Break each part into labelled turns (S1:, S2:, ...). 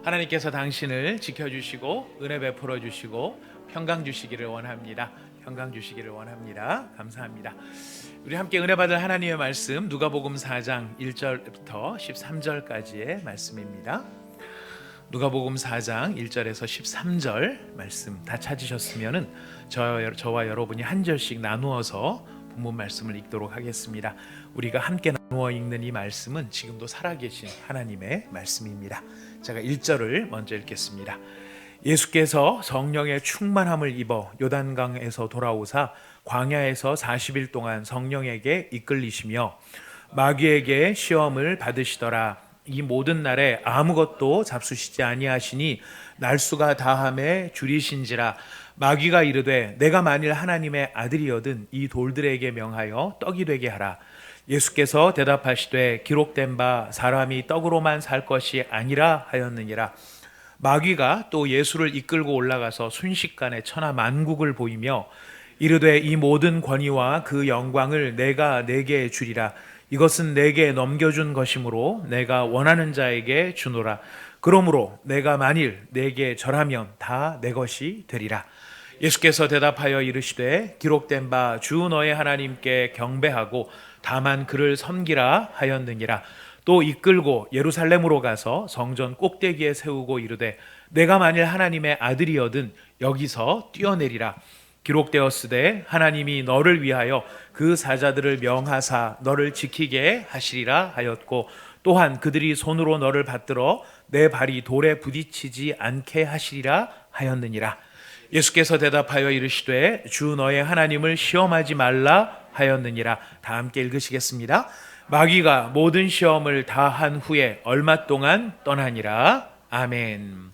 S1: 하나님께서 당신을 지켜주시고 은혜 베풀어 주시고 평강 주시기를 원합니다. 평강 주시기를 원합니다. 감사합니다. 우리 함께 은혜 받을 하나님의 말씀 누가복음 4장 1절부터 13절까지의 말씀입니다. 누가복음 4장 1절에서 13절 말씀 다 찾으셨으면은 저와 여러분이 한 절씩 나누어서 본문 말씀을 읽도록 하겠습니다. 우리가 함께 나누어 읽는 이 말씀은 지금도 살아계신 하나님의 말씀입니다. 제가 1절을 먼저 읽겠습니다. 예수께서 성령의 충만함을 입어 요단강에서 돌아오사 광야에서 40일 동안 성령에게 이끌리시며 마귀에게 시험을 받으시더라. 이 모든 날에 아무것도 잡수시지 아니하시니 날수가 다함에 줄이신지라. 마귀가 이르되 내가 만일 하나님의 아들이거든 이 돌들에게 명하여 떡이 되게 하라. 예수께서 대답하시되 기록된 바 사람이 떡으로만 살 것이 아니라 하였느니라. 마귀가 또 예수를 이끌고 올라가서 순식간에 천하 만국을 보이며 이르되 이 모든 권위와 그 영광을 내가 네게 주리라. 이것은 내게 넘겨준 것이므로 내가 원하는 자에게 주노라. 그러므로 내가 만일 내게 절하면 다 내 것이 되리라. 예수께서 대답하여 이르시되 기록된 바 주 너의 하나님께 경배하고 다만 그를 섬기라 하였느니라. 또 이끌고 예루살렘으로 가서 성전 꼭대기에 세우고 이르되 내가 만일 하나님의 아들이거든 여기서 뛰어내리라. 기록되었으되 하나님이 너를 위하여 그 사자들을 명하사 너를 지키게 하시리라 하였고 또한 그들이 손으로 너를 받들어 내 발이 돌에 부딪히지 않게 하시리라 하였느니라. 예수께서 대답하여 이르시되 주 너의 하나님을 시험하지 말라 하였느니라. 다 함께 읽으시겠습니다. 마귀가 모든 시험을 다 한 후에 얼마 동안 떠나니라. 아멘.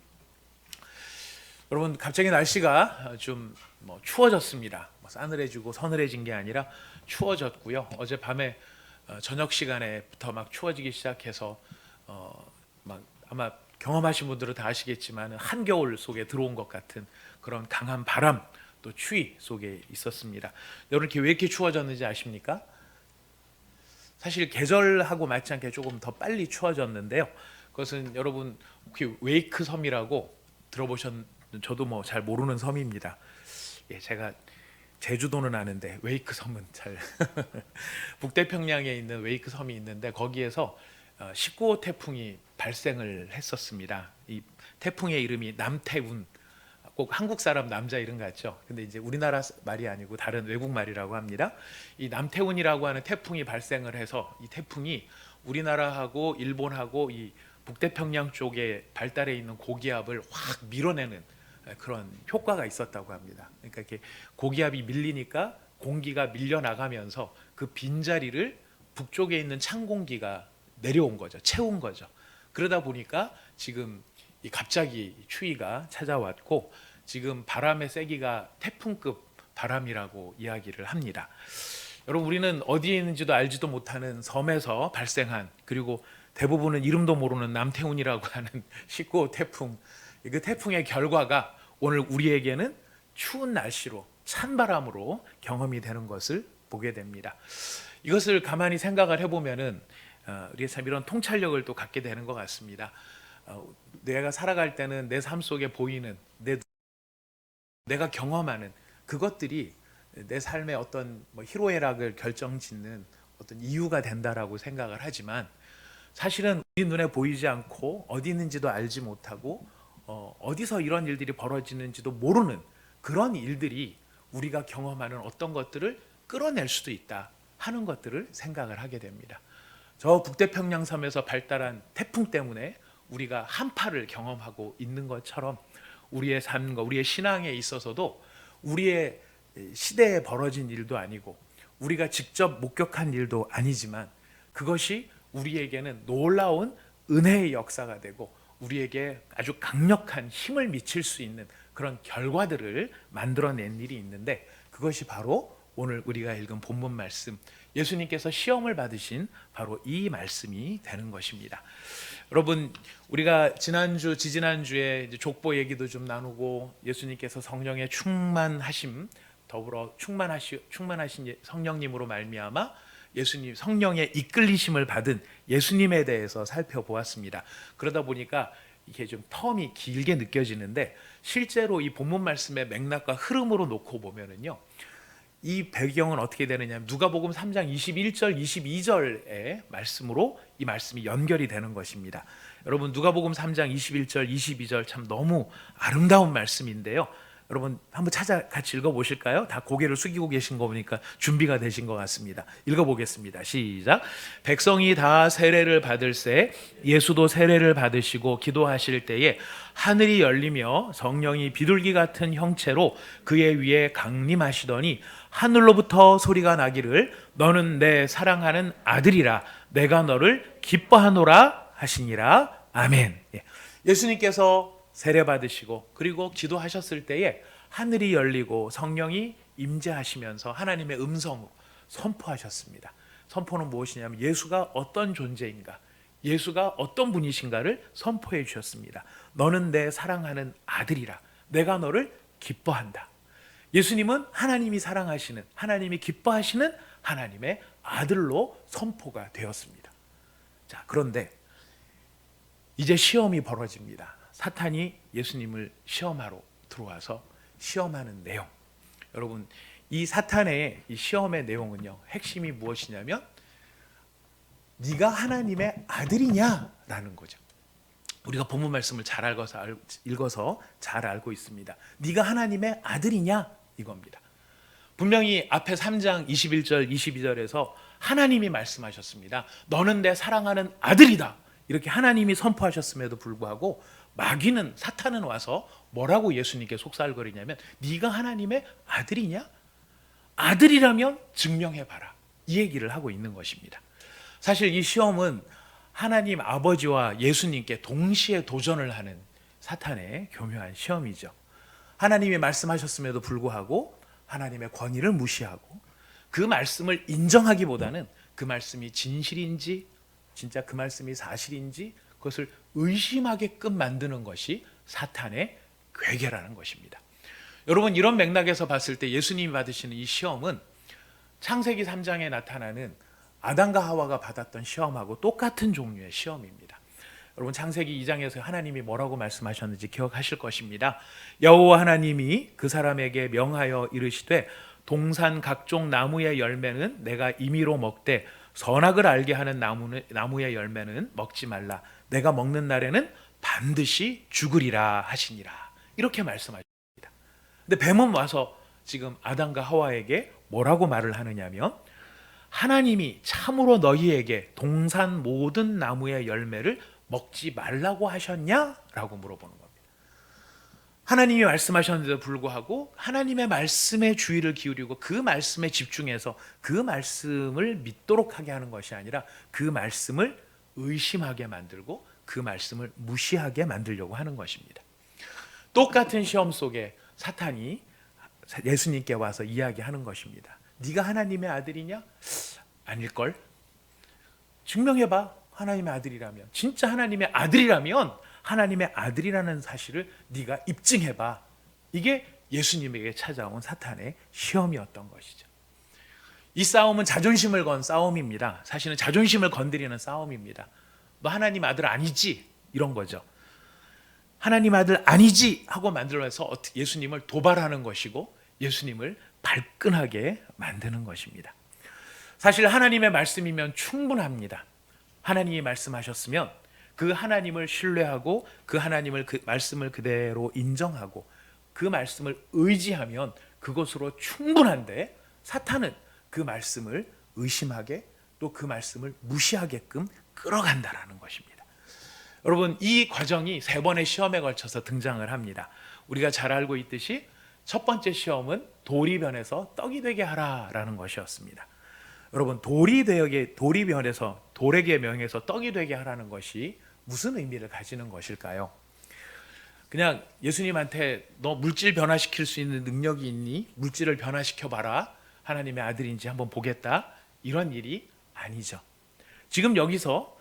S1: 여러분, 갑자기 날씨가 좀 추워졌습니다. 싸늘해지고 서늘해진 게 아니라 추워졌고요. 어젯밤에 저녁 시간에부터 막 추워지기 시작해서 아마 경험하신 분들은 다 아시겠지만 한겨울 속에 들어온 것 같은 그런 강한 바람 또 추위 속에 있었습니다. 여러분, 왜 이렇게 추워졌는지 아십니까? 사실 계절하고 맞지 않게 조금 더 빨리 추워졌는데요. 그것은 여러분 혹시 웨이크 섬이라고 들어보셨는지 저도 잘 모르는 섬입니다. 제가 제주도는 아는데 웨이크 섬은 잘 북태평양에 있는 웨이크 섬이 있는데 거기에서 19호 태풍이 발생을 했었습니다. 이 태풍의 이름이 남태운, 꼭 한국 사람 남자 이름 같죠. 근데 이제 우리나라 말이 아니고 다른 외국 말이라고 합니다. 이 남태운이라고 하는 태풍이 발생을 해서 이 태풍이 우리나라하고 일본하고 이 북태평양 쪽에 발달해 있는 고기압을 확 밀어내는 그런 효과가 있었다고 합니다. 그러니까 이렇게 고기압이 밀리니까 공기가 밀려 나가면서 그 빈자리를 북쪽에 있는 찬 공기가 내려온 거죠. 채운 거죠. 그러다 보니까 지금 이 갑자기 추위가 찾아왔고 지금 바람의 세기가 태풍급 바람이라고 이야기를 합니다. 여러분, 우리는 어디에 있는지도 알지도 못하는 섬에서 발생한, 그리고 대부분은 이름도 모르는 남태운이라고 하는 19호 태풍, 그 태풍의 결과가 오늘 우리에게는 추운 날씨로 찬바람으로 경험이 되는 것을 보게 됩니다. 이것을 가만히 생각을 해보면은 우리가 참 이런 통찰력을 또 갖게 되는 것 같습니다. 내가 살아갈 때는 내 삶 속에 보이는 내가 경험하는 그것들이 내 삶의 어떤 희로애락을 결정짓는 어떤 이유가 된다라고 생각을 하지만 사실은 우리 눈에 보이지 않고 어디 있는지도 알지 못하고 어디서 이런 일들이 벌어지는지도 모르는 그런 일들이 우리가 경험하는 어떤 것들을 끌어낼 수도 있다 하는 것들을 생각을 하게 됩니다. 저 북태평양 섬에서 발달한 태풍 때문에 우리가 한파를 경험하고 있는 것처럼 우리의 삶과 우리의 신앙에 있어서도 우리의 시대에 벌어진 일도 아니고 우리가 직접 목격한 일도 아니지만 그것이 우리에게는 놀라운 은혜의 역사가 되고 우리에게 아주 강력한 힘을 미칠 수 있는 그런 결과들을 만들어낸 일이 있는데 그것이 바로 오늘 우리가 읽은 본문 말씀, 예수님께서 시험을 받으신 바로 이 말씀이 되는 것입니다. 여러분, 우리가 지지난주에 족보 얘기도 좀 나누고 예수님께서 성령의 충만하심, 더불어 충만하신 성령님으로 말미암아 예수님 성령의 이끌리심을 받은 예수님에 대해서 살펴보았습니다. 그러다 보니까 이게 좀 텀이 길게 느껴지는데 실제로 이 본문 말씀의 맥락과 흐름으로 놓고 보면은요, 이 배경은 어떻게 되느냐, 누가복음 3장 21절 22절의 말씀으로 이 말씀이 연결이 되는 것입니다. 여러분, 누가복음 3장 21절 22절 참 너무 아름다운 말씀인데요. 여러분 한번 같이 읽어보실까요? 다 고개를 숙이고 계신 거 보니까 준비가 되신 것 같습니다. 읽어보겠습니다. 시작. 백성이 다 세례를 받을새 예수도 세례를 받으시고 기도하실 때에 하늘이 열리며 성령이 비둘기 같은 형체로 그의 위에 강림하시더니 하늘로부터 소리가 나기를 너는 내 사랑하는 아들이라 내가 너를 기뻐하노라 하시니라. 아멘. 예수님께서 세례 받으시고 그리고 기도하셨을 때에 하늘이 열리고 성령이 임재하시면서 하나님의 음성으로 선포하셨습니다. 선포는 무엇이냐면 예수가 어떤 존재인가, 예수가 어떤 분이신가를 선포해 주셨습니다. 너는 내 사랑하는 아들이라 내가 너를 기뻐한다. 예수님은 하나님이 사랑하시는, 하나님이 기뻐하시는 하나님의 아들로 선포가 되었습니다. 자, 그런데 이제 시험이 벌어집니다. 사탄이 예수님을 시험하러 들어와서 시험하는 내용. 여러분, 이 사탄의 이 시험의 내용은요, 핵심이 무엇이냐면 네가 하나님의 아들이냐라는 거죠. 우리가 본문 말씀을 잘 읽어서 잘 알고 있습니다. 네가 하나님의 아들이냐 이겁니다. 분명히 앞에 3장 21절 22절에서 하나님이 말씀하셨습니다. 너는 내 사랑하는 아들이다. 이렇게 하나님이 선포하셨음에도 불구하고 마귀는, 사탄은 와서 뭐라고 예수님께 속살거리냐면 네가 하나님의 아들이냐? 아들이라면 증명해봐라. 이 얘기를 하고 있는 것입니다. 사실 이 시험은 하나님 아버지와 예수님께 동시에 도전을 하는 사탄의 교묘한 시험이죠. 하나님이 말씀하셨음에도 불구하고 하나님의 권위를 무시하고 그 말씀을 인정하기보다는 그 말씀이 진실인지 진짜 그 말씀이 사실인지 그것을 의심하게끔 만드는 것이 사탄의 괴계라는 것입니다. 여러분, 이런 맥락에서 봤을 때 예수님이 받으시는 이 시험은 창세기 3장에 나타나는 아담과 하와가 받았던 시험하고 똑같은 종류의 시험입니다. 여러분, 창세기 2장에서 하나님이 뭐라고 말씀하셨는지 기억하실 것입니다. 여호와 하나님이 그 사람에게 명하여 이르시되 동산 각종 나무의 열매는 내가 임의로 먹되 선악을 알게 하는 나무의 열매는 먹지 말라. 내가 먹는 날에는 반드시 죽으리라 하시니라. 이렇게 말씀하십니다. 근데 뱀은 와서 지금 아담과 하와에게 뭐라고 말을 하느냐면 하나님이 참으로 너희에게 동산 모든 나무의 열매를 먹지 말라고 하셨냐라고 물어보는 겁니다. 하나님이 말씀하셨는데도 불구하고 하나님의 말씀에 주의를 기울이고 그 말씀에 집중해서 그 말씀을 믿도록 하게 하는 것이 아니라 그 말씀을 의심하게 만들고 그 말씀을 무시하게 만들려고 하는 것입니다. 똑같은 시험 속에 사탄이 예수님께 와서 이야기하는 것입니다. 네가 하나님의 아들이냐? 아닐걸? 증명해봐. 하나님의 아들이라면, 진짜 하나님의 아들이라면 하나님의 아들이라는 사실을 네가 입증해봐. 이게 예수님에게 찾아온 사탄의 시험이었던 것이죠. 이 싸움은 자존심을 건 싸움입니다. 사실은 자존심을 건드리는 싸움입니다. 너 하나님 아들 아니지? 이런 거죠. 하나님 아들 아니지? 하고 만들어서 예수님을 도발하는 것이고 예수님을 발끈하게 만드는 것입니다. 사실 하나님의 말씀이면 충분합니다. 하나님이 말씀하셨으면 그 하나님을 신뢰하고 그 하나님을 그 말씀을 그대로 인정하고 그 말씀을 의지하면 그것으로 충분한데 사탄은 그 말씀을 의심하게 또 그 말씀을 무시하게끔 끌어간다라는 것입니다. 여러분, 이 과정이 3번의 시험에 걸쳐서 등장을 합니다. 우리가 잘 알고 있듯이 첫 번째 시험은 돌이 변해서 떡이 되게 하라라는 것이었습니다. 여러분, 돌에게 명해서 떡이 되게 하라는 것이 무슨 의미를 가지는 것일까요? 그냥 예수님한테 너 물질 변화시킬 수 있는 능력이 있니? 물질을 변화시켜봐라. 하나님의 아들인지 한번 보겠다. 이런 일이 아니죠. 지금 여기서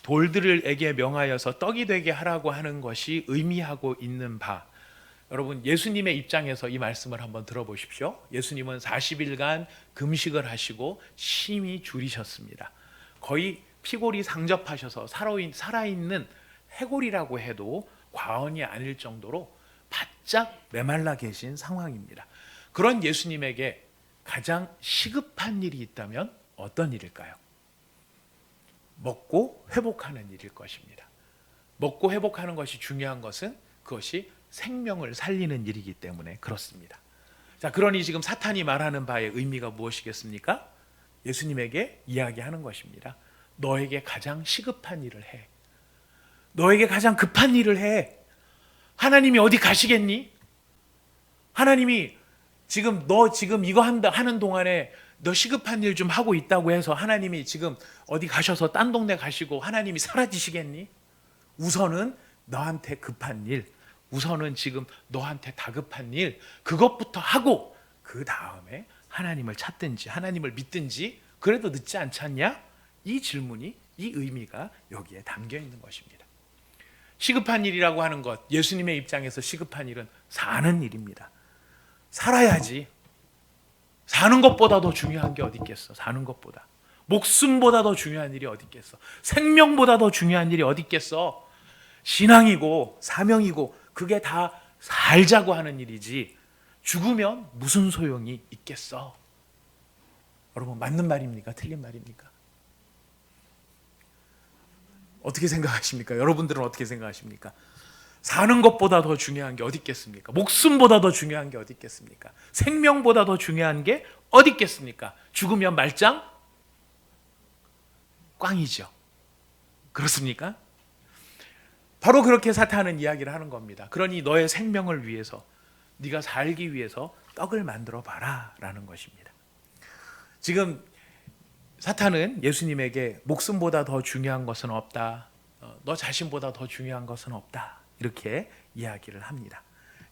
S1: 돌들에게 명하여서 떡이 되게 하라고 하는 것이 의미하고 있는 바, 여러분, 예수님의 입장에서 이 말씀을 한번 들어보십시오. 예수님은 40일간 금식을 하시고 심히 줄이셨습니다. 거의 피골이 상접하셔서 살아있는 해골이라고 해도 과언이 아닐 정도로 바짝 메말라 계신 상황입니다. 그런 예수님에게 가장 시급한 일이 있다면 어떤 일일까요? 먹고 회복하는 일일 것입니다. 먹고 회복하는 것이 중요한 것은 그것이 생명을 살리는 일이기 때문에 그렇습니다. 자, 그러니 지금 사탄이 말하는 바의 의미가 무엇이겠습니까? 예수님에게 이야기하는 것입니다. 너에게 가장 시급한 일을 해. 너에게 가장 급한 일을 해. 하나님이 어디 가시겠니? 하나님이 지금 너 지금 이거 하는 동안에 너 시급한 일 좀 하고 있다고 해서 하나님이 지금 어디 가셔서 딴 동네 가시고 하나님이 사라지시겠니? 우선은 너한테 급한 일, 우선은 지금 너한테 다급한 일, 그것부터 하고 그 다음에 하나님을 찾든지 하나님을 믿든지 그래도 늦지 않지 않냐? 이 질문이, 이 의미가 여기에 담겨 있는 것입니다. 시급한 일이라고 하는 것, 예수님의 입장에서 시급한 일은 사는 일입니다. 살아야지. 사는 것보다 더 중요한 게 어디 있겠어? 사는 것보다. 목숨보다 더 중요한 일이 어디 있겠어? 생명보다 더 중요한 일이 어디 있겠어? 신앙이고 사명이고 그게 다 살자고 하는 일이지 죽으면 무슨 소용이 있겠어? 여러분, 맞는 말입니까? 틀린 말입니까? 어떻게 생각하십니까? 여러분들은 어떻게 생각하십니까? 사는 것보다 더 중요한 게 어디 있겠습니까? 목숨보다 더 중요한 게 어디 있겠습니까? 생명보다 더 중요한 게 어디 있겠습니까? 죽으면 말짱? 꽝이죠. 그렇습니까? 바로 그렇게 사탄은 이야기를 하는 겁니다. 그러니 너의 생명을 위해서, 네가 살기 위해서 떡을 만들어 봐라 라는 것입니다. 지금 사탄은 예수님에게 목숨보다 더 중요한 것은 없다. 너 자신보다 더 중요한 것은 없다. 이렇게 이야기를 합니다.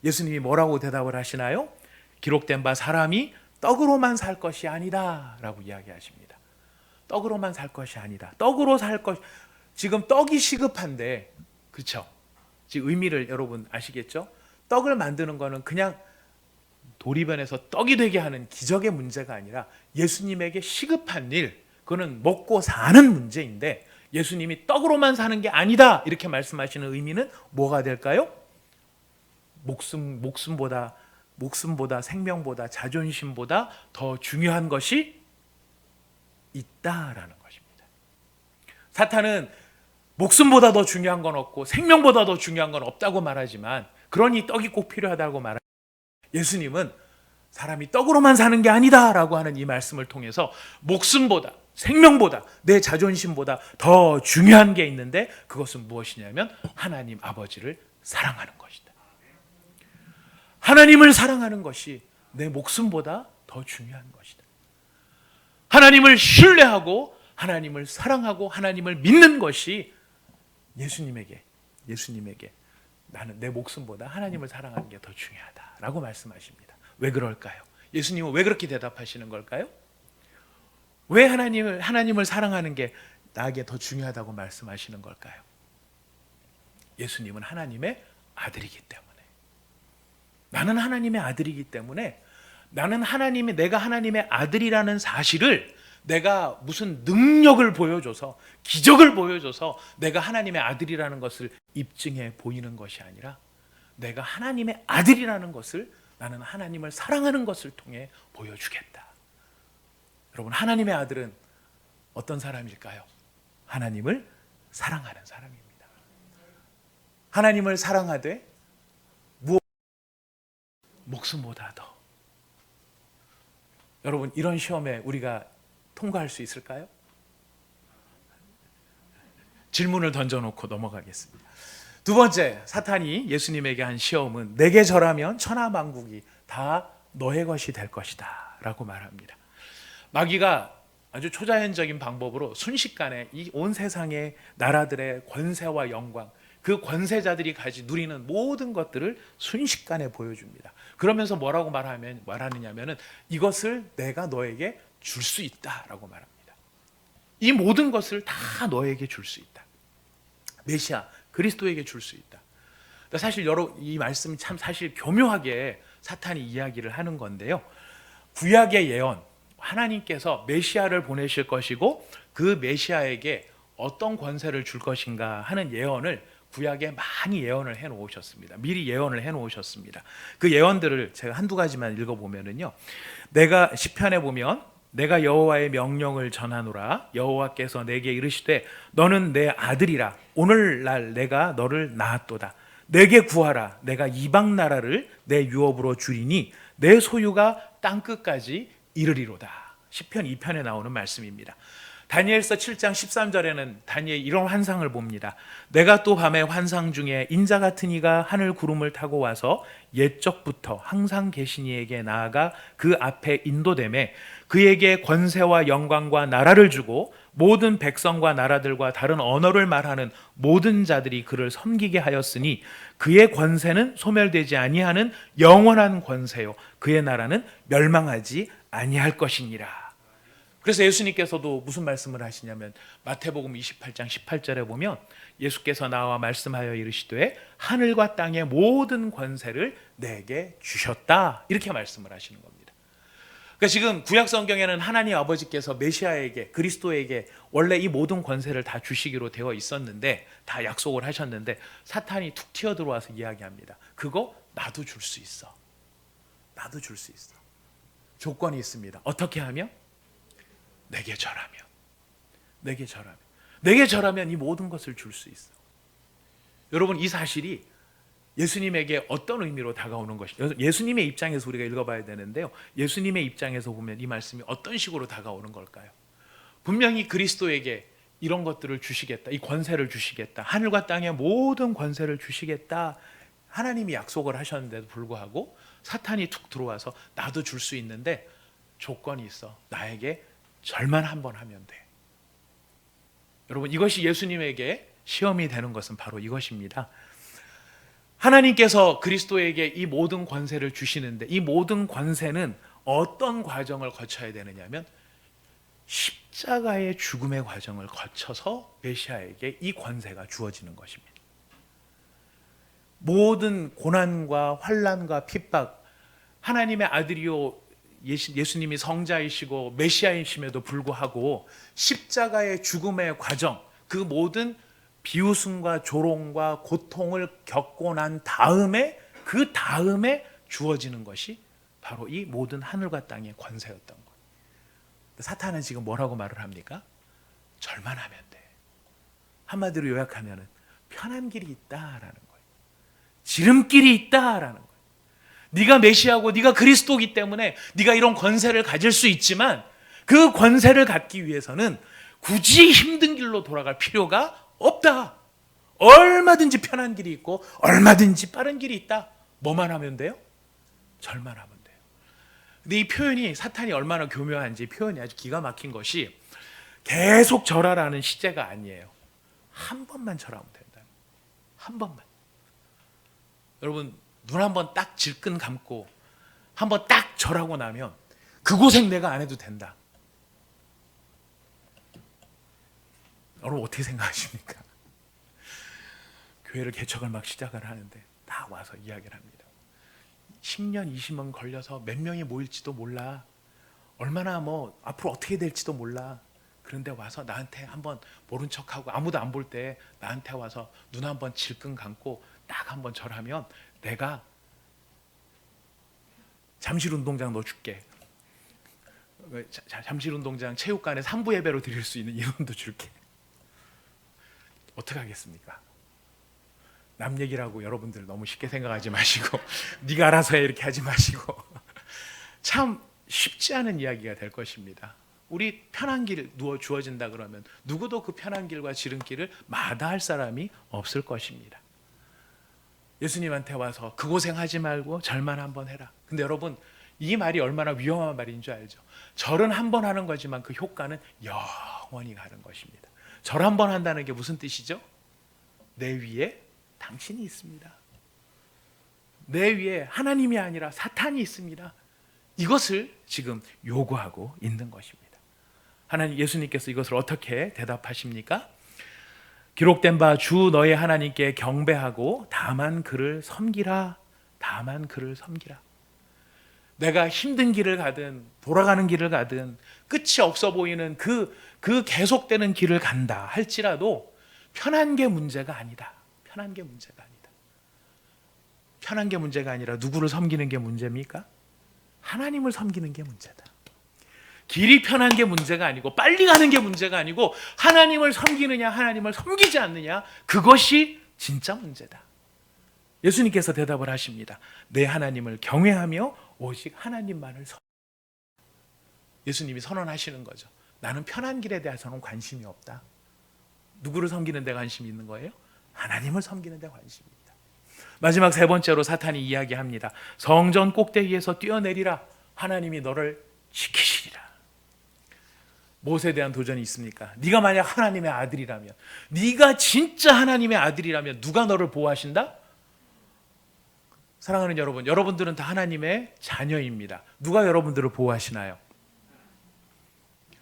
S1: 예수님이 뭐라고 대답을 하시나요? 기록된 바 사람이 떡으로만 살 것이 아니다 라고 이야기하십니다. 떡으로만 살 것이 아니다. 떡으로 살 것, 지금 떡이 시급한데, 그렇죠? 지금 의미를 여러분 아시겠죠? 떡을 만드는 거는 그냥 도리변에서 떡이 되게 하는 기적의 문제가 아니라 예수님에게 시급한 일, 그거는 먹고 사는 문제인데 예수님이 떡으로만 사는 게 아니다 이렇게 말씀하시는 의미는 뭐가 될까요? 목숨보다 생명보다 자존심보다 더 중요한 것이 있다라는 것입니다. 사탄은 목숨보다 더 중요한 건 없고 생명보다 더 중요한 건 없다고 말하지만, 그러니 떡이 꼭 필요하다고 말하지만 예수님은 사람이 떡으로만 사는 게 아니다라고 하는 이 말씀을 통해서 목숨보다 생명보다 내 자존심보다 더 중요한 게 있는데 그것은 무엇이냐면 하나님 아버지를 사랑하는 것이다. 하나님을 사랑하는 것이 내 목숨보다 더 중요한 것이다. 하나님을 신뢰하고 하나님을 사랑하고 하나님을 믿는 것이 예수님에게 나는 내 목숨보다 하나님을 사랑하는 게 더 중요하다라고 말씀하십니다. 왜 그럴까요? 예수님은 왜 그렇게 대답하시는 걸까요? 왜 하나님을 사랑하는 게 나에게 더 중요하다고 말씀하시는 걸까요? 예수님은 하나님의 아들이기 때문에, 나는 하나님의 아들이기 때문에, 내가 하나님의 아들이라는 사실을 내가 무슨 능력을 보여줘서 기적을 보여줘서 내가 하나님의 아들이라는 것을 입증해 보이는 것이 아니라 내가 하나님의 아들이라는 것을 나는 하나님을 사랑하는 것을 통해 보여주겠다. 여러분, 하나님의 아들은 어떤 사람일까요? 하나님을 사랑하는 사람입니다. 하나님을 사랑하되 목숨보다 더. 여러분, 이런 시험에 우리가 통과할 수 있을까요? 질문을 던져놓고 넘어가겠습니다. 두 번째, 사탄이 예수님에게 한 시험은 내게 절하면 천하만국이 다 너의 것이 될 것이다 라고 말합니다. 마귀가 아주 초자연적인 방법으로 순식간에 이 온 세상의 나라들의 권세와 영광, 그 권세자들이 누리는 모든 것들을 순식간에 보여줍니다. 그러면서 뭐라고 말하느냐면은 이것을 내가 너에게 줄 수 있다라고 말합니다. 이 모든 것을 다 너에게 줄 수 있다. 메시아 그리스도에게 줄 수 있다. 사실 이 말씀이 참 사실 교묘하게 사탄이 이야기를 하는 건데요. 구약의 예언, 하나님께서 메시아를 보내실 것이고 그 메시아에게 어떤 권세를 줄 것인가 하는 예언을 구약에 많이 예언을 해 놓으셨습니다. 미리 예언을 해 놓으셨습니다. 그 예언들을 제가 한두 가지만 읽어보면은요, 내가 시편에 보면 내가 여호와의 명령을 전하노라. 여호와께서 내게 이르시되 너는 내 아들이라. 오늘날 내가 너를 낳았도다. 내게 구하라. 내가 이방 나라를 내 유업으로 주리니 내 소유가 땅끝까지 이르리로다. 시편 2편에 나오는 말씀입니다. 다니엘서 7장 13절에는 다니엘 이런 환상을 봅니다. 내가 또 밤에 환상 중에 인자 같은 이가 하늘 구름을 타고 와서 옛적부터 항상 계신 이에게 나아가 그 앞에 인도되매 그에게 권세와 영광과 나라를 주고 모든 백성과 나라들과 다른 언어를 말하는 모든 자들이 그를 섬기게 하였으니 그의 권세는 소멸되지 아니하는 영원한 권세요 그의 나라는 멸망하지 아니할 것이니라. 그래서 예수님께서도 무슨 말씀을 하시냐면 마태복음 28장 18절에 보면 예수께서 나와 말씀하여 이르시되 하늘과 땅의 모든 권세를 내게 주셨다, 이렇게 말씀을 하시는 겁니다. 그러니까 지금 구약 성경에는 하나님 아버지께서 메시아에게, 그리스도에게 원래 이 모든 권세를 다 주시기로 되어 있었는데, 다 약속을 하셨는데 사탄이 툭 튀어 들어와서 이야기합니다. 그거 나도 줄 수 있어. 나도 줄 수 있어. 조건이 있습니다. 어떻게 하면? 내게 절하면, 내게 절하면, 내게 절하면 이 모든 것을 줄 수 있어. 여러분, 이 사실이 예수님에게 어떤 의미로 다가오는 것인지, 예수님의 입장에서 우리가 읽어봐야 되는데요, 예수님의 입장에서 보면 이 말씀이 어떤 식으로 다가오는 걸까요? 분명히 그리스도에게 이런 것들을 주시겠다, 이 권세를 주시겠다, 하늘과 땅의 모든 권세를 주시겠다, 하나님이 약속을 하셨는데도 불구하고 사탄이 툭 들어와서 나도 줄 수 있는데 조건이 있어. 나에게 절만 한번 하면 돼. 여러분, 이것이 예수님에게 시험이 되는 것은 바로 이것입니다. 하나님께서 그리스도에게 이 모든 권세를 주시는데 이 모든 권세는 어떤 과정을 거쳐야 되느냐면 십자가의 죽음의 과정을 거쳐서 메시아에게 이 권세가 주어지는 것입니다. 모든 고난과 환난과 핍박, 하나님의 아들이요 예수님이 성자이시고 메시아이심에도 불구하고 십자가의 죽음의 과정, 그 모든 비웃음과 조롱과 고통을 겪고 난 다음에, 그 다음에 주어지는 것이 바로 이 모든 하늘과 땅의 권세였던 거예요. 사탄은 지금 뭐라고 말을 합니까? 절만 하면 돼. 한마디로 요약하면 편한 길이 있다라는 거예요. 지름길이 있다라는 거예요. 네가 메시아고 네가 그리스도이기 때문에 네가 이런 권세를 가질 수 있지만 그 권세를 갖기 위해서는 굳이 힘든 길로 돌아갈 필요가 없다. 얼마든지 편한 길이 있고 얼마든지 빠른 길이 있다. 뭐만 하면 돼요? 절만 하면 돼요. 근데 이 표현이, 사탄이 얼마나 교묘한지 표현이 아주 기가 막힌 것이, 계속 절하라는 시제가 아니에요. 한 번만 절하면 된다. 한 번만. 여러분, 눈 한 번 딱 질끈 감고 한 번 딱 절하고 나면 그 고생 내가 안 해도 된다. 여러분, 어떻게 생각하십니까? 교회를 개척을 막 시작을 하는데 딱 와서 이야기를 합니다. 10년, 20년 걸려서 몇 명이 모일지도 몰라. 얼마나 앞으로 어떻게 될지도 몰라. 그런데 와서 나한테 한번 모른 척하고 아무도 안 볼 때 나한테 와서 눈 한번 질끈 감고 딱 한번 절하면 내가 잠실운동장 넣어줄게. 잠실운동장 체육관에 상부 예배로 드릴 수 있는 인원도 줄게. 어떻게 하겠습니까? 남 얘기라고 여러분들 너무 쉽게 생각하지 마시고 네가 알아서 해 이렇게 하지 마시고 참 쉽지 않은 이야기가 될 것입니다. 우리 편한 길 주어진다 그러면 누구도 그 편한 길과 지름길을 마다할 사람이 없을 것입니다. 예수님한테 와서 그 고생하지 말고 절만 한번 해라. 근데 여러분, 이 말이 얼마나 위험한 말인 줄 알죠? 절은 한 번 하는 거지만 그 효과는 영원히 가는 것입니다. 절 한 번 한다는 게 무슨 뜻이죠? 내 위에 당신이 있습니다. 내 위에 하나님이 아니라 사탄이 있습니다. 이것을 지금 요구하고 있는 것입니다. 하나님, 예수님께서 이것을 어떻게 대답하십니까? 기록된 바 주 너의 하나님께 경배하고 다만 그를 섬기라. 다만 그를 섬기라. 내가 힘든 길을 가든 돌아가는 길을 가든 끝이 없어 보이는 그 계속되는 길을 간다 할지라도 편한 게 문제가 아니다. 편한 게 문제가 아니다. 편한 게 문제가 아니라 누구를 섬기는 게 문제입니까? 하나님을 섬기는 게 문제다. 길이 편한 게 문제가 아니고 빨리 가는 게 문제가 아니고 하나님을 섬기느냐 하나님을 섬기지 않느냐, 그것이 진짜 문제다. 예수님께서 대답을 하십니다. 내 하나님을 경외하며 오직 하나님만을 예수님이 선언하시는 거죠. 나는 편한 길에 대해서는 관심이 없다. 누구를 섬기는 데 관심이 있는 거예요? 하나님을 섬기는 데 관심이 있다. 마지막 세 번째로 사탄이 이야기합니다. 성전 꼭대기에서 뛰어내리라. 하나님이 너를 지키시리라. 무엇에 대한 도전이 있습니까? 네가 만약 하나님의 아들이라면, 네가 진짜 하나님의 아들이라면 누가 너를 보호하신다? 사랑하는 여러분, 여러분들은 다 하나님의 자녀입니다. 누가 여러분들을 보호하시나요?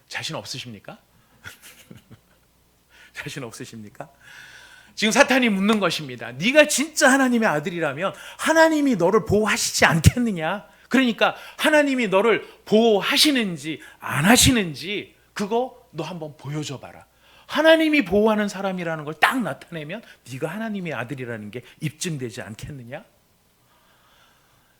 S1: 자신 없으십니까? 자신 없으십니까? 지금 사탄이 묻는 것입니다. 네가 진짜 하나님의 아들이라면 하나님이 너를 보호하시지 않겠느냐? 그러니까 하나님이 너를 보호하시는지 안 하시는지 그거 너 한번 보여줘 봐라. 하나님이 보호하는 사람이라는 걸 딱 나타내면 네가 하나님의 아들이라는 게 입증되지 않겠느냐?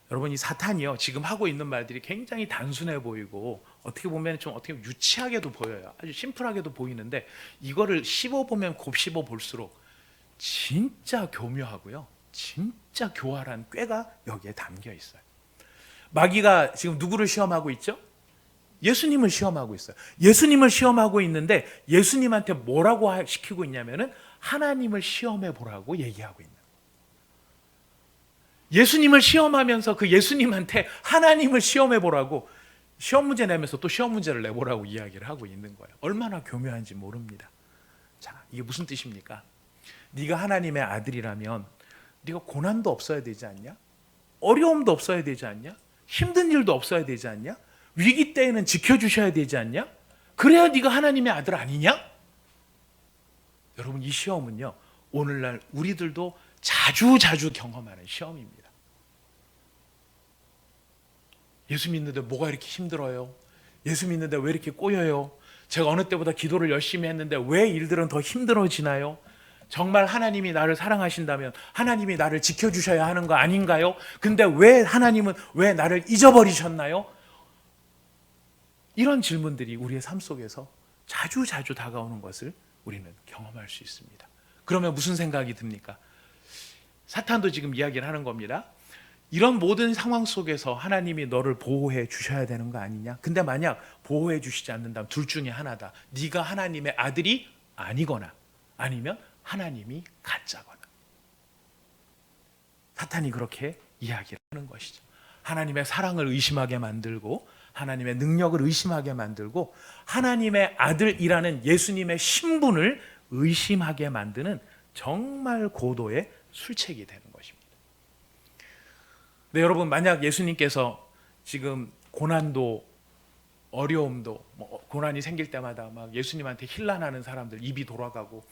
S1: 여러분, 이 사탄이요, 지금 하고 있는 말들이 굉장히 단순해 보이고 어떻게 보면 좀 어떻게 유치하게도 보여요. 아주 심플하게도 보이는데 이거를 씹어보면 곱씹어 볼수록 진짜 교묘하고요, 진짜 교활한 꾀가 여기에 담겨 있어요. 마귀가 지금 누구를 시험하고 있죠? 예수님을 시험하고 있어요. 예수님을 시험하고 있는데 예수님한테 뭐라고 시키고 있냐면은 하나님을 시험해 보라고 얘기하고 있는. 예수님을 시험하면서 그 예수님한테 하나님을 시험해 보라고 시험 문제 내면서 또 시험 문제를 내보라고 이야기를 하고 있는 거예요. 얼마나 교묘한지 모릅니다. 자, 이게 무슨 뜻입니까? 네가 하나님의 아들이라면 네가 고난도 없어야 되지 않냐? 어려움도 없어야 되지 않냐? 힘든 일도 없어야 되지 않냐? 위기 때에는 지켜주셔야 되지 않냐? 그래야 네가 하나님의 아들 아니냐? 여러분, 이 시험은요, 오늘날 우리들도 자주 경험하는 시험입니다. 예수 믿는데 뭐가 이렇게 힘들어요? 예수 믿는데 왜 이렇게 꼬여요? 제가 어느 때보다 기도를 열심히 했는데 왜 일들은 더 힘들어지나요? 정말 하나님이 나를 사랑하신다면 하나님이 나를 지켜주셔야 하는 거 아닌가요? 근데 왜 하나님은 왜 나를 잊어버리셨나요? 이런 질문들이 우리의 삶 속에서 자주 다가오는 것을 우리는 경험할 수 있습니다. 그러면 무슨 생각이 듭니까? 사탄도 지금 이야기를 하는 겁니다. 이런 모든 상황 속에서 하나님이 너를 보호해 주셔야 되는 거 아니냐? 근데 만약 보호해 주시지 않는다면 둘 중에 하나다. 네가 하나님의 아들이 아니거나 아니면 하나님이 가짜거나. 사탄이 그렇게 이야기를 하는 것이죠. 하나님의 사랑을 의심하게 만들고 하나님의 능력을 의심하게 만들고 하나님의 아들이라는 예수님의 신분을 의심하게 만드는 정말 고도의 술책이 되는 것입니다. 네, 여러분, 만약 예수님께서 지금 고난도 어려움도 고난이 생길 때마다 막 예수님한테 힐난하는 사람들, 입이 돌아가고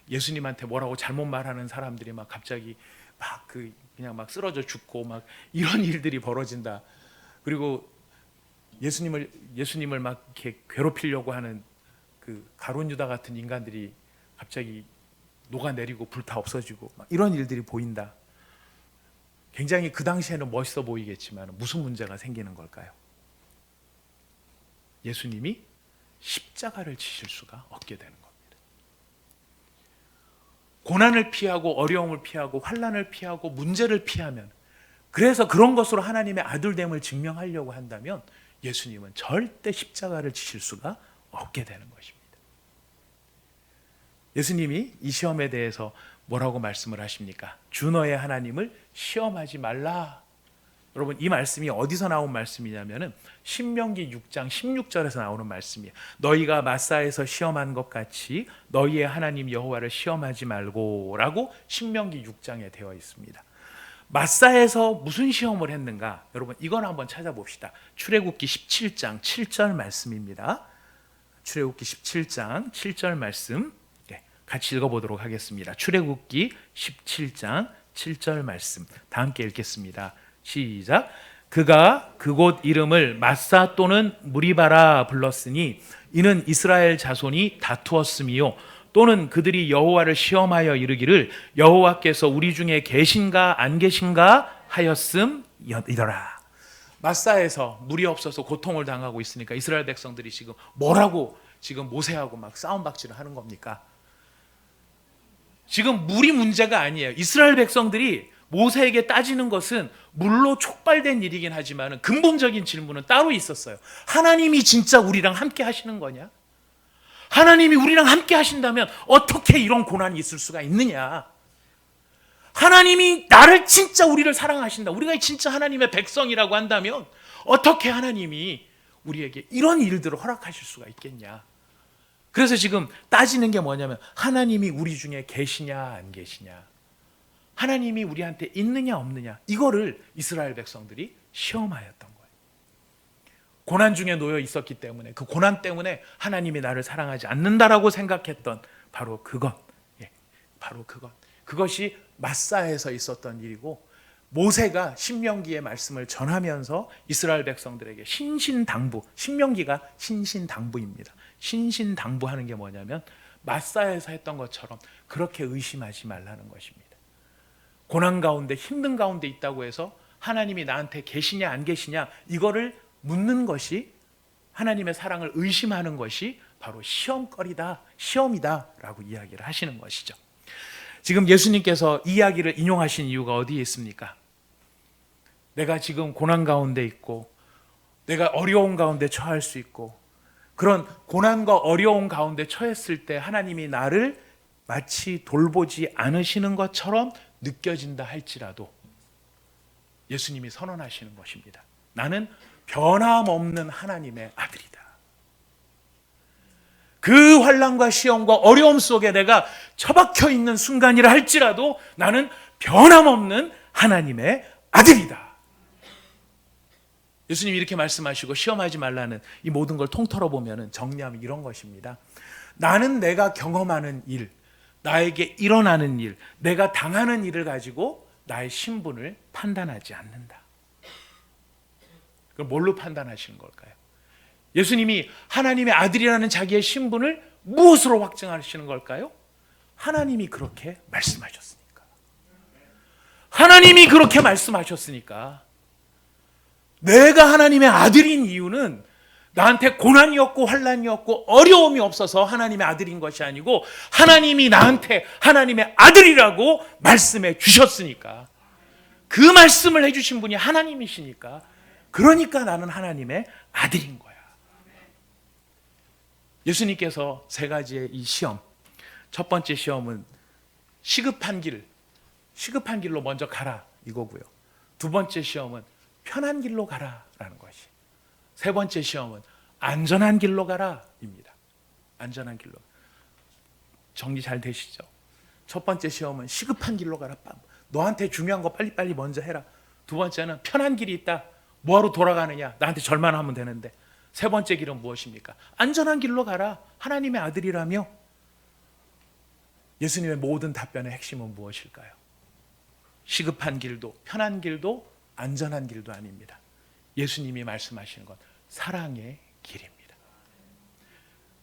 S1: 예수님한테 뭐라고 잘못 말하는 사람들이 막 갑자기 막 그냥 막 쓰러져 죽고 막 이런 일들이 벌어진다. 그리고 예수님을 막 이렇게 괴롭히려고 하는 그 가룟 유다 같은 인간들이 갑자기 녹아내리고 불타 없어지고 막 이런 일들이 보인다. 굉장히 그 당시에는 멋있어 보이겠지만 무슨 문제가 생기는 걸까요? 예수님이 십자가를 지실 수가 없게 되는 겁니다. 고난을 피하고 어려움을 피하고 환난을 피하고 문제를 피하면, 그래서 그런 것으로 하나님의 아들됨을 증명하려고 한다면 예수님은 절대 십자가를 지실 수가 없게 되는 것입니다. 예수님이 이 시험에 대해서 뭐라고 말씀을 하십니까? 주 너의 하나님을 시험하지 말라. 여러분, 이 말씀이 어디서 나온 말씀이냐면은 신명기 6장 16절에서 나오는 말씀이에요. 너희가 마사에서 시험한 것 같이 너희의 하나님 여호와를 시험하지 말고 라고 신명기 6장에 되어 있습니다. 마사에서 무슨 시험을 했는가? 여러분, 이건 한번 찾아봅시다. 출애굽기 17장 7절 말씀입니다. 출애굽기 17장 7절 말씀 같이 읽어보도록 하겠습니다. 출애굽기 17장 7절 말씀 다 함께 읽겠습니다. 시작. 그가 그곳 이름을 마사 또는 무리바라 불렀으니 이는 이스라엘 자손이 다투었음이요 또는 그들이 여호와를 시험하여 이르기를 여호와께서 우리 중에 계신가 안 계신가 하였음이더라. 마사에서 물이 없어서 고통을 당하고 있으니까 이스라엘 백성들이 지금 뭐라고 지금 모세하고 막 싸움박질을 하는 겁니까? 지금 물이 문제가 아니에요. 이스라엘 백성들이 모세에게 따지는 것은 물로 촉발된 일이긴 하지만 근본적인 질문은 따로 있었어요. 하나님이 진짜 우리랑 함께 하시는 거냐? 하나님이 우리랑 함께 하신다면 어떻게 이런 고난이 있을 수가 있느냐? 하나님이 나를 진짜 우리를 사랑하신다. 우리가 진짜 하나님의 백성이라고 한다면 어떻게 하나님이 우리에게 이런 일들을 허락하실 수가 있겠냐? 그래서 지금 따지는 게 뭐냐면 하나님이 우리 중에 계시냐 안 계시냐, 하나님이 우리한테 있느냐 없느냐, 이거를 이스라엘 백성들이 시험하였던 거예요. 고난 중에 놓여 있었기 때문에, 그 고난 때문에 하나님이 나를 사랑하지 않는다라고 생각했던 바로 그것, 바로 그것이 마사에서 있었던 일이고, 모세가 신명기의 말씀을 전하면서 이스라엘 백성들에게 신신당부, 신명기가 신신당부입니다. 신신당부하는 게 뭐냐면 마사에서 했던 것처럼 그렇게 의심하지 말라는 것입니다. 고난 가운데, 힘든 가운데 있다고 해서 하나님이 나한테 계시냐 안 계시냐 이거를 묻는 것이, 하나님의 사랑을 의심하는 것이 바로 시험거리다, 시험이다라고 이야기를 하시는 것이죠. 지금 예수님께서 이 이야기를 인용하신 이유가 어디에 있습니까? 내가 지금 고난 가운데 있고 내가 어려운 가운데 처할 수 있고, 그런 고난과 어려운 가운데 처했을 때 하나님이 나를 마치 돌보지 않으시는 것처럼 느껴진다 할지라도 예수님이 선언하시는 것입니다. 나는 변함없는 하나님의 아들이다. 그 환난과 시험과 어려움 속에 내가 처박혀 있는 순간이라 할지라도 나는 변함없는 하나님의 아들이다. 예수님이 이렇게 말씀하시고 시험하지 말라는 이 모든 걸 통틀어 보면 정리하면 이런 것입니다. 나는 내가 경험하는 일, 나에게 일어나는 일, 내가 당하는 일을 가지고 나의 신분을 판단하지 않는다. 그럼 뭘로 판단하시는 걸까요? 예수님이 하나님의 아들이라는 자기의 신분을 무엇으로 확증하시는 걸까요? 하나님이 그렇게 말씀하셨으니까. 하나님이 그렇게 말씀하셨으니까. 내가 하나님의 아들인 이유는 나한테 고난이었고 환난이었고 어려움이 없어서 하나님의 아들인 것이 아니고 하나님이 나한테 하나님의 아들이라고 말씀해 주셨으니까. 그 말씀을 해주신 분이 하나님이시니까, 그러니까 나는 하나님의 아들인 거야. 예수님께서 세 가지의 이 시험, 첫 번째 시험은 시급한 길로 먼저 가라 이거고요. 두 번째 시험은 편한 길로 가라라는 것이. 세 번째 시험은 안전한 길로 가라입니다. 안전한 길로. 정리 잘 되시죠? 첫 번째 시험은 시급한 길로 가라. 너한테 중요한 거 빨리빨리 먼저 해라. 두 번째는 편한 길이 있다. 뭐하러 돌아가느냐? 나한테 절만 하면 되는데. 세 번째 길은 무엇입니까? 안전한 길로 가라. 하나님의 아들이라며. 예수님의 모든 답변의 핵심은 무엇일까요? 시급한 길도 편한 길도 안전한 길도 아닙니다. 예수님이 말씀하시는 건 사랑의 길입니다.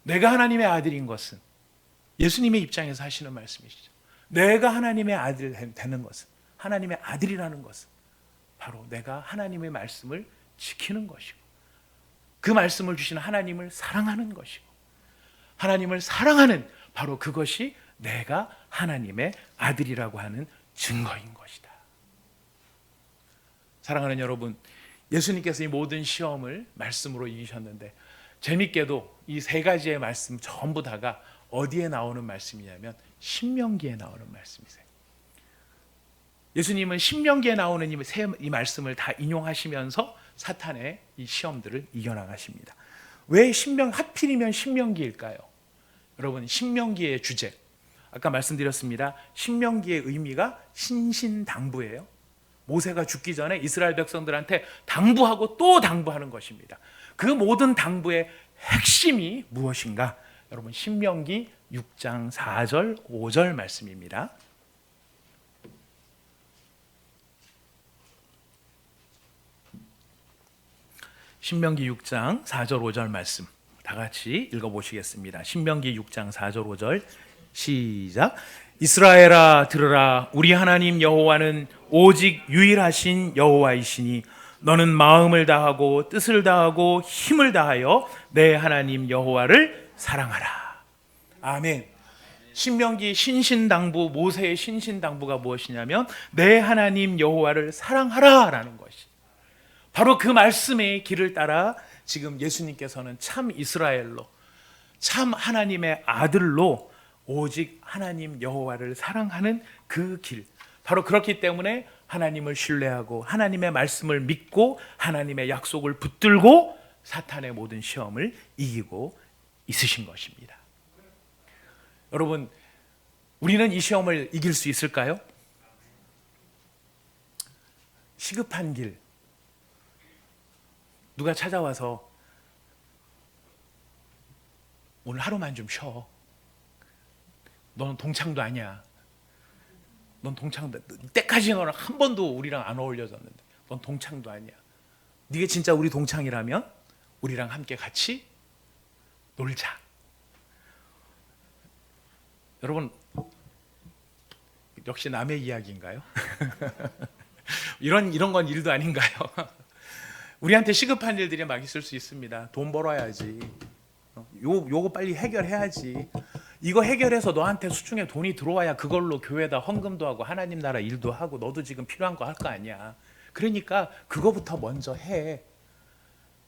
S1: 내가 하나님의 아들인 것은, 예수님의 입장에서 하시는 말씀이시죠. 내가 하나님의 아들이 되는 것은, 하나님의 아들이라는 것은 바로 내가 하나님의 말씀을 지키는 것이고, 그 말씀을 주시는 하나님을 사랑하는 것이고, 하나님을 사랑하는 바로 그것이 내가 하나님의 아들이라고 하는 증거인 것이다. 사랑하는 여러분, 예수님께서 이 모든 시험을 말씀으로 이기셨는데, 재밌게도 이 세 가지의 말씀 전부 다가 어디에 나오는 말씀이냐면 신명기에 나오는 말씀이세요. 예수님은 신명기에 나오는 이 말씀을 다 인용하시면서 사탄의 이 시험들을 이겨나가십니다. 왜 하필이면 신명기일까요? 여러분, 신명기의 주제, 아까 말씀드렸습니다. 신명기의 의미가 신신당부예요. 모세가 죽기 전에 이스라엘 백성들한테 당부하고 또 당부하는 것입니다. 그 모든 당부의 핵심이 무엇인가? 여러분, 신명기 6장 4절 5절 말씀입니다. 신명기 6장 4절 5절 말씀 다 같이 읽어보시겠습니다. 신명기 6장 4절 5절 시작. 이스라엘아 들으라. 우리 하나님 여호와는 오직 유일하신 여호와이시니 너는 마음을 다하고 뜻을 다하고 힘을 다하여 내 하나님 여호와를 사랑하라. 아멘. 신명기 신신당부, 모세의 신신당부가 무엇이냐면 내 하나님 여호와를 사랑하라라는 것이. 바로 그 말씀의 길을 따라 지금 예수님께서는 참 이스라엘로, 참 하나님의 아들로 오직 하나님 여호와를 사랑하는 그 길, 바로 그렇기 때문에 하나님을 신뢰하고 하나님의 말씀을 믿고 하나님의 약속을 붙들고 사탄의 모든 시험을 이기고 있으신 것입니다. 여러분, 우리는 이 시험을 이길 수 있을까요? 시급한 길, 누가 찾아와서 오늘 하루만 좀 쉬어. 너는 동창도 아니야. 넌 동창도, 이때까지 너는 한 번도 우리랑 안 어울려졌는데 넌 동창도 아니야. 네가 진짜 우리 동창이라면 우리랑 함께 같이 놀자. 여러분, 역시 남의 이야기인가요? 이런 건 일도 아닌가요? 우리한테 시급한 일들이 막 있을 수 있습니다. 돈 벌어야지. 요거 빨리 해결해야지. 이거 해결해서 너한테 수중에 돈이 들어와야 그걸로 교회에다 헌금도 하고 하나님 나라 일도 하고 너도 지금 필요한 거 할 거 아니야. 그러니까 그거부터 먼저 해.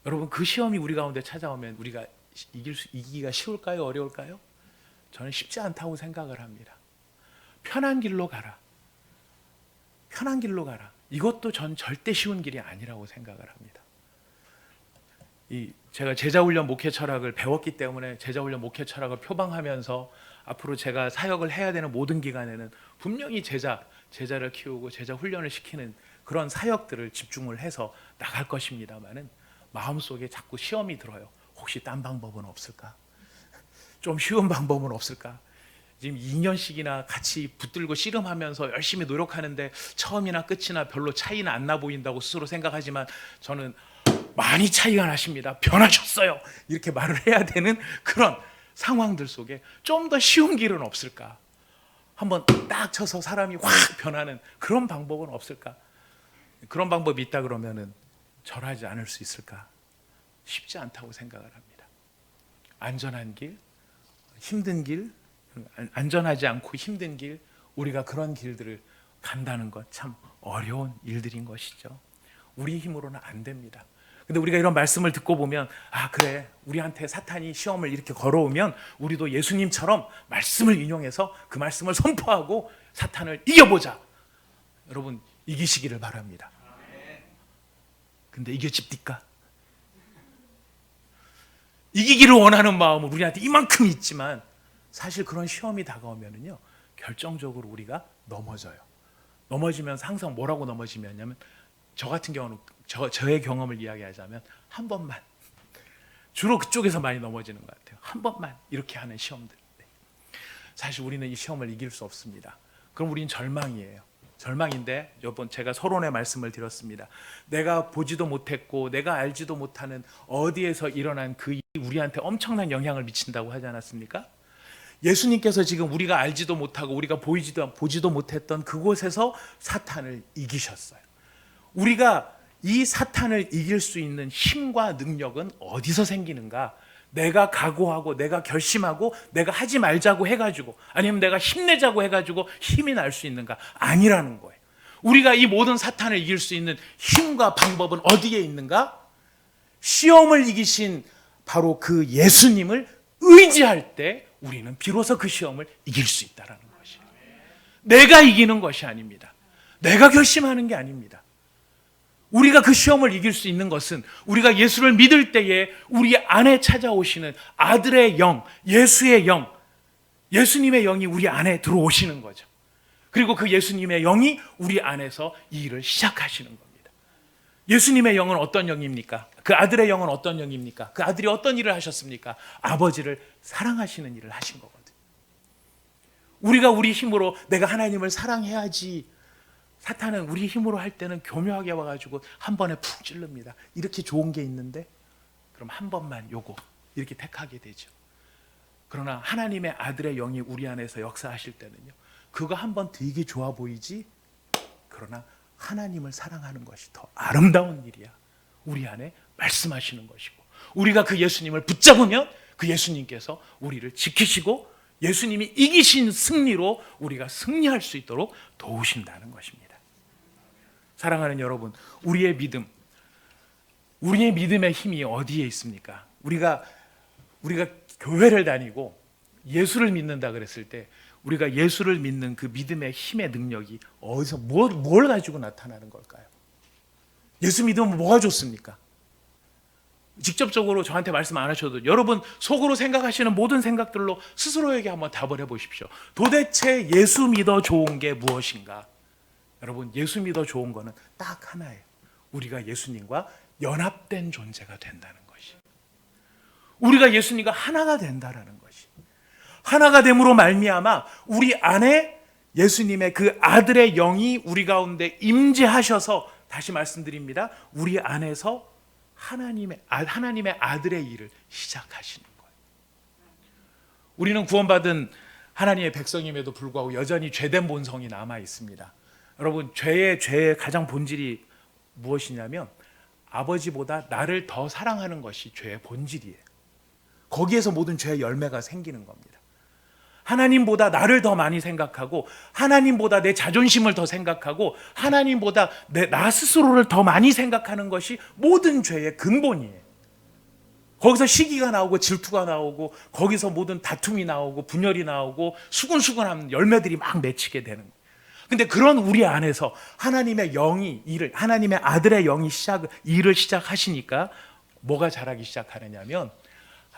S1: 여러분, 그 시험이 우리 가운데 찾아오면 우리가 이기기가 쉬울까요? 어려울까요? 저는 쉽지 않다고 생각을 합니다. 편한 길로 가라. 편한 길로 가라. 이것도 전 절대 쉬운 길이 아니라고 생각을 합니다. 제가 제자훈련 목회 철학을 배웠기 때문에 제자훈련 목회 철학을 표방하면서 앞으로 제가 사역을 해야 되는 모든 기간에는 분명히 제자를 키우고 제자 훈련을 시키는 그런 사역들을 집중을 해서 나갈 것입니다만은 마음속에 자꾸 시험이 들어요. 혹시 딴 방법은 없을까? 좀 쉬운 방법은 없을까? 지금 2년씩이나 같이 붙들고 씨름하면서 열심히 노력하는데 처음이나 끝이나 별로 차이는 안 나 보인다고 스스로 생각하지만 저는 많이 차이가 나십니다. 변하셨어요. 이렇게 말을 해야 되는 그런 상황들 속에 좀 더 쉬운 길은 없을까? 한번 딱 쳐서 사람이 확 변하는 그런 방법은 없을까? 그런 방법이 있다 그러면은 절하지 않을 수 있을까? 쉽지 않다고 생각을 합니다. 안전한 길, 힘든 길, 안전하지 않고 힘든 길, 우리가 그런 길들을 간다는 것 참 어려운 일들인 것이죠. 우리 힘으로는 안 됩니다. 근데 우리가 이런 말씀을 듣고 보면 아 그래, 우리한테 사탄이 시험을 이렇게 걸어오면 우리도 예수님처럼 말씀을 인용해서 그 말씀을 선포하고 사탄을 이겨보자. 여러분, 이기시기를 바랍니다. 근데 이겨집니까? 이기기를 원하는 마음은 우리한테 이만큼 있지만 사실 그런 시험이 다가오면은요 결정적으로 우리가 넘어져요. 넘어지면서 항상 뭐라고 넘어지냐면 저 같은 경우는 저의 경험을 이야기하자면 한 번만, 주로 그쪽에서 많이 넘어지는 것 같아요. 한 번만 이렇게 하는 시험들. 사실 우리는 이 시험을 이길 수 없습니다. 그럼 우리는 절망이에요. 절망인데 여러분, 제가 서론의 말씀을 드렸습니다. 내가 보지도 못했고 내가 알지도 못하는 어디에서 일어난 그 일이 우리한테 엄청난 영향을 미친다고 하지 않았습니까? 예수님께서 지금 우리가 알지도 못하고 우리가 보지도 못했던 그곳에서 사탄을 이기셨어요. 우리가 이 사탄을 이길 수 있는 힘과 능력은 어디서 생기는가? 내가 각오하고 내가 결심하고 내가 하지 말자고 해가지고 아니면 내가 힘내자고 해가지고 힘이 날 수 있는가? 아니라는 거예요. 우리가 이 모든 사탄을 이길 수 있는 힘과 방법은 어디에 있는가? 시험을 이기신 바로 그 예수님을 의지할 때 우리는 비로소 그 시험을 이길 수 있다는 것이에요. 내가 이기는 것이 아닙니다. 내가 결심하는 게 아닙니다. 우리가 그 시험을 이길 수 있는 것은 우리가 예수를 믿을 때에 우리 안에 찾아오시는 아들의 영, 예수의 영, 예수님의 영이 우리 안에 들어오시는 거죠. 그리고 그 예수님의 영이 우리 안에서 이 일을 시작하시는 겁니다. 예수님의 영은 어떤 영입니까? 그 아들의 영은 어떤 영입니까? 그 아들이 어떤 일을 하셨습니까? 아버지를 사랑하시는 일을 하신 거거든요. 우리가 우리 힘으로 내가 하나님을 사랑해야지, 사탄은 우리 힘으로 할 때는 교묘하게 와가지고 한 번에 푹 찌릅니다. 이렇게 좋은 게 있는데 그럼 한 번만 요거 이렇게 택하게 되죠. 그러나 하나님의 아들의 영이 우리 안에서 역사하실 때는요, 그거 한번 되게 좋아 보이지? 그러나 하나님을 사랑하는 것이 더 아름다운 일이야. 우리 안에 말씀하시는 것이고, 우리가 그 예수님을 붙잡으면 그 예수님께서 우리를 지키시고 예수님이 이기신 승리로 우리가 승리할 수 있도록 도우신다는 것입니다. 사랑하는 여러분, 우리의 믿음의 힘이 어디에 있습니까? 우리가 교회를 다니고 예수를 믿는다 그랬을 때 우리가 예수를 믿는 그 믿음의 힘의 능력이 어디서 뭘 가지고 나타나는 걸까요? 예수 믿으면 뭐가 좋습니까? 직접적으로 저한테 말씀 안 하셔도 여러분 속으로 생각하시는 모든 생각들로 스스로에게 한번 답을 해보십시오. 도대체 예수 믿어 좋은 게 무엇인가? 여러분, 예수 믿어 좋은 거는 딱 하나예요. 우리가 예수님과 연합된 존재가 된다는 것이, 우리가 예수님과 하나가 된다라는 것이, 하나가 됨으로 말미암아 우리 안에 예수님의 그 아들의 영이 우리 가운데 임재하셔서, 다시 말씀드립니다, 우리 안에서 하나님의 아들의 일을 시작하시는 거예요. 우리는 구원받은 하나님의 백성임에도 불구하고 여전히 죄된 본성이 남아 있습니다. 여러분, 죄의 가장 본질이 무엇이냐면 아버지보다 나를 더 사랑하는 것이 죄의 본질이에요. 거기에서 모든 죄의 열매가 생기는 겁니다. 하나님보다 나를 더 많이 생각하고, 하나님보다 내 자존심을 더 생각하고, 하나님보다 나 스스로를 더 많이 생각하는 것이 모든 죄의 근본이에요. 거기서 시기가 나오고 질투가 나오고, 거기서 모든 다툼이 나오고 분열이 나오고 수근수근한 열매들이 막 맺히게 되는 거예요. 근데 그런 우리 안에서 하나님의 아들의 영이 일을 시작하시니까 뭐가 자라기 시작하느냐면,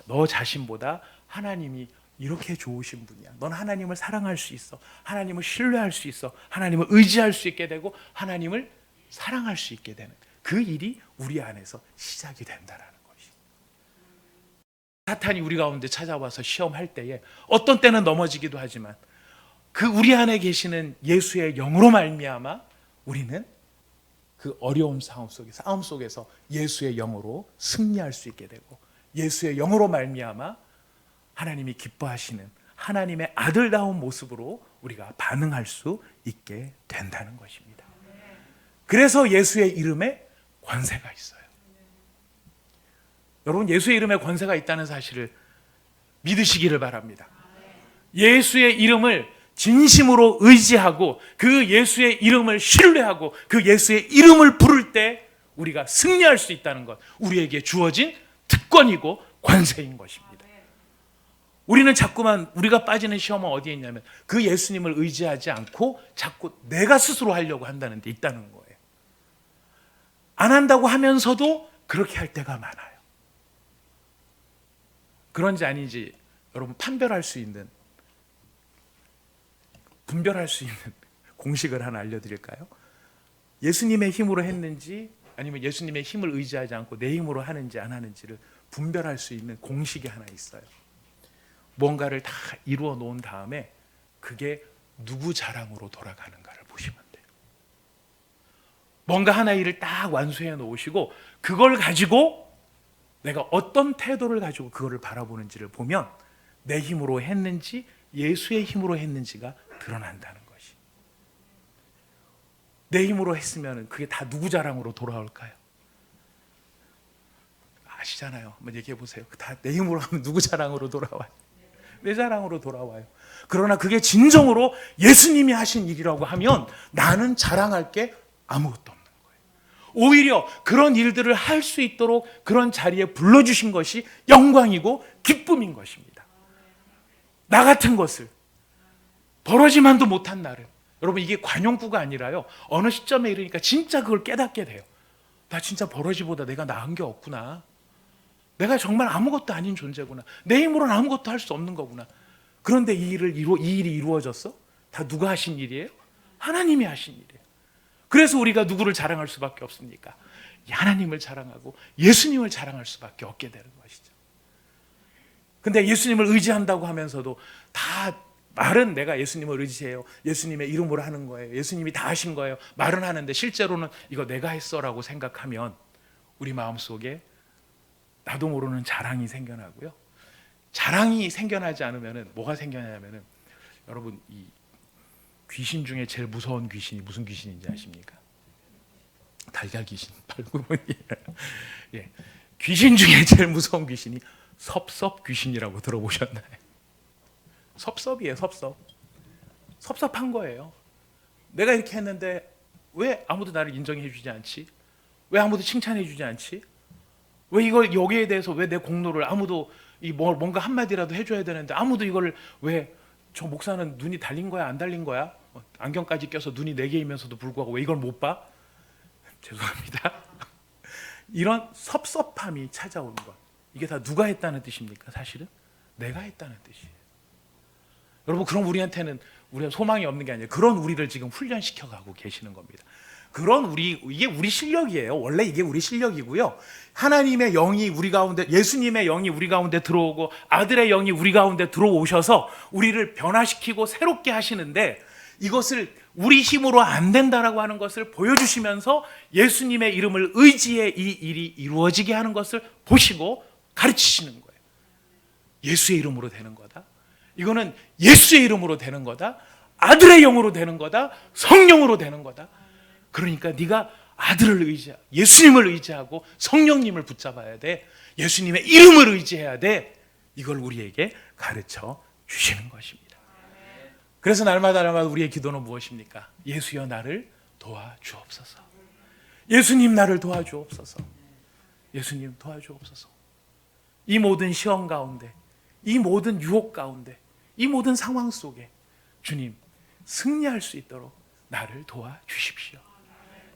S1: 너 자신보다 하나님이 이렇게 좋으신 분이야. 넌 하나님을 사랑할 수 있어. 하나님을 신뢰할 수 있어. 하나님을 의지할 수 있게 되고 하나님을 사랑할 수 있게 되는 그 일이 우리 안에서 시작이 된다라는 것이. 사탄이 우리 가운데 찾아와서 시험할 때에 어떤 때는 넘어지기도 하지만 그 우리 안에 계시는 예수의 영으로 말미암아 우리는 그 어려움 싸움 속에서 예수의 영으로 승리할 수 있게 되고, 예수의 영으로 말미암아 하나님이 기뻐하시는 하나님의 아들다운 모습으로 우리가 반응할 수 있게 된다는 것입니다. 그래서 예수의 이름에 권세가 있어요. 여러분, 예수의 이름에 권세가 있다는 사실을 믿으시기를 바랍니다. 예수의 이름을 진심으로 의지하고 그 예수의 이름을 신뢰하고 그 예수의 이름을 부를 때 우리가 승리할 수 있다는 것, 우리에게 주어진 특권이고 권세인 것입니다. 우리는 자꾸만 우리가 빠지는 시험은 어디에 있냐면 그 예수님을 의지하지 않고 자꾸 내가 스스로 하려고 한다는 데 있다는 거예요. 안 한다고 하면서도 그렇게 할 때가 많아요. 그런지 아닌지 여러분 분별할 수 있는 공식을 하나 알려드릴까요? 예수님의 힘으로 했는지 아니면 예수님의 힘을 의지하지 않고 내 힘으로 하는지 안 하는지를 분별할 수 있는 공식이 하나 있어요. 뭔가를 다 이루어 놓은 다음에 그게 누구 자랑으로 돌아가는가를 보시면 돼요. 뭔가 하나의 일을 딱 완수해 놓으시고 그걸 가지고 내가 어떤 태도를 가지고 그거를 바라보는지를 보면 내 힘으로 했는지 예수의 힘으로 했는지가 드러난다는 것이. 내 힘으로 했으면 그게 다 누구 자랑으로 돌아올까요? 아시잖아요. 한번 얘기해 보세요. 다 내 힘으로 하면 누구 자랑으로 돌아와요? 내 자랑으로 돌아와요. 그러나 그게 진정으로 예수님이 하신 일이라고 하면 나는 자랑할 게 아무것도 없는 거예요. 오히려 그런 일들을 할 수 있도록 그런 자리에 불러주신 것이 영광이고 기쁨인 것입니다. 나 같은 것을 벌어지만도 못한 나를, 여러분 이게 관용구가 아니라요, 어느 시점에 이르니까 진짜 그걸 깨닫게 돼요. 나 진짜 버러지보다 내가 나은 게 없구나. 내가 정말 아무것도 아닌 존재구나. 내 힘으로는 아무것도 할 수 없는 거구나. 그런데 이 일이 이루어졌어? 다 누가 하신 일이에요? 하나님이 하신 일이에요. 그래서 우리가 누구를 자랑할 수밖에 없습니까? 하나님을 자랑하고 예수님을 자랑할 수밖에 없게 되는 것이죠. 근데 예수님을 의지한다고 하면서도 다 말은 내가 예수님을 의지해요, 예수님의 이름으로 하는 거예요, 예수님이 다 하신 거예요, 말은 하는데 실제로는 이거 내가 했어라고 생각하면 우리 마음속에 나도 모르는 자랑이 생겨나고요, 자랑이 생겨나지 않으면은 뭐가 생겨나냐면은 여러분 이 귀신 중에 제일 무서운 귀신이 무슨 귀신인지 아십니까? 달걀 귀신. 예. 귀신 중에 제일 무서운 귀신이 섭섭 귀신이라고 들어보셨나요? 섭섭이에요, 섭섭. 섭섭한 거예요. 내가 이렇게 했는데 왜 아무도 나를 인정해 주지 않지? 왜 아무도 칭찬해 주지 않지? 왜 이걸 여기에 대해서 왜 내 공로를 아무도 뭔가 한마디라도 해줘야 되는데 아무도 이걸 왜 저 목사는 눈이 달린 거야 안 달린 거야? 안경까지 껴서 눈이 4개이면서도 불구하고 왜 이걸 못 봐? 죄송합니다. 이런 섭섭함이 찾아오는 것. 이게 다 누가 했다는 뜻입니까? 사실은 내가 했다는 뜻이에요. 여러분 그럼 우리한테는 우리가 소망이 없는 게 아니에요. 그런 우리를 지금 훈련시켜 가고 계시는 겁니다. 그런 이게 우리 실력이에요. 원래 이게 우리 실력이고요. 하나님의 영이 우리 가운데, 예수님의 영이 우리 가운데 들어오고 아들의 영이 우리 가운데 들어오셔서 우리를 변화시키고 새롭게 하시는데, 이것을 우리 힘으로 안 된다라고 하는 것을 보여주시면서 예수님의 이름을 의지해 이 일이 이루어지게 하는 것을 보시고 가르치시는 거예요. 예수의 이름으로 되는 거다. 이거는 예수의 이름으로 되는 거다. 아들의 영으로 되는 거다. 성령으로 되는 거다. 그러니까 네가 아들을 의지하고 예수님을 의지하고 성령님을 붙잡아야 돼. 예수님의 이름을 의지해야 돼. 이걸 우리에게 가르쳐 주시는 것입니다. 그래서 날마다 우리의 기도는 무엇입니까? 예수여 나를 도와주옵소서. 예수님 나를 도와주옵소서. 예수님 도와주옵소서. 이 모든 시험 가운데, 이 모든 유혹 가운데, 이 모든 상황 속에 주님 승리할 수 있도록 나를 도와주십시오.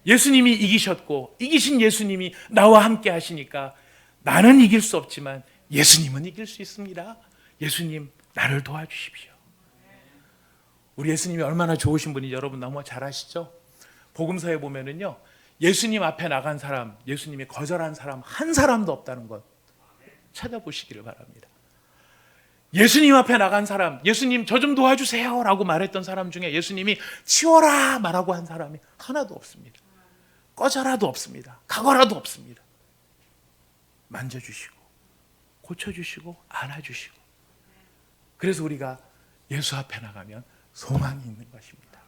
S1: 예수님이 이기셨고 이기신 예수님이 나와 함께 하시니까 나는 이길 수 없지만 예수님은 이길 수 있습니다. 예수님 나를 도와주십시오. 우리 예수님이 얼마나 좋으신 분인지 여러분 너무 잘 아시죠? 복음서에 보면은요, 예수님 앞에 나간 사람, 예수님이 거절한 사람 한 사람도 없다는 것 찾아보시기를 바랍니다. 예수님 앞에 나간 사람, 예수님 저 좀 도와주세요 라고 말했던 사람 중에 예수님이 치워라 말하고 한 사람이 하나도 없습니다. 꺼져라도 없습니다. 가거라도 없습니다. 만져주시고 고쳐주시고 안아주시고. 그래서 우리가 예수 앞에 나가면 소망이 있는 것입니다.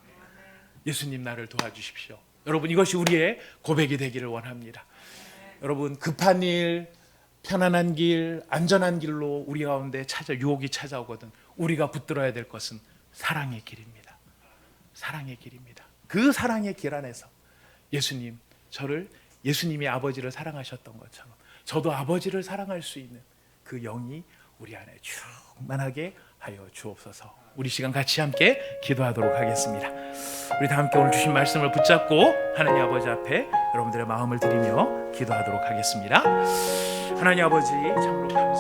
S1: 예수님 나를 도와주십시오. 여러분 이것이 우리의 고백이 되기를 원합니다. 여러분 급한 일, 편안한 길, 안전한 길로 우리 가운데 유혹이 찾아오거든 우리가 붙들어야 될 것은 사랑의 길입니다. 사랑의 길입니다. 그 사랑의 길 안에서 예수님, 저를 예수님이 아버지를 사랑하셨던 것처럼 저도 아버지를 사랑할 수 있는 그 영이 우리 안에 충만하게 하여 주옵소서. 우리 시간 같이 함께 기도하도록 하겠습니다. 우리 다 함께 오늘 주신 말씀을 붙잡고 하나님 아버지 앞에 여러분들의 마음을 드리며 기도하도록 하겠습니다. 하나님 아버지 참으로 감사합니다.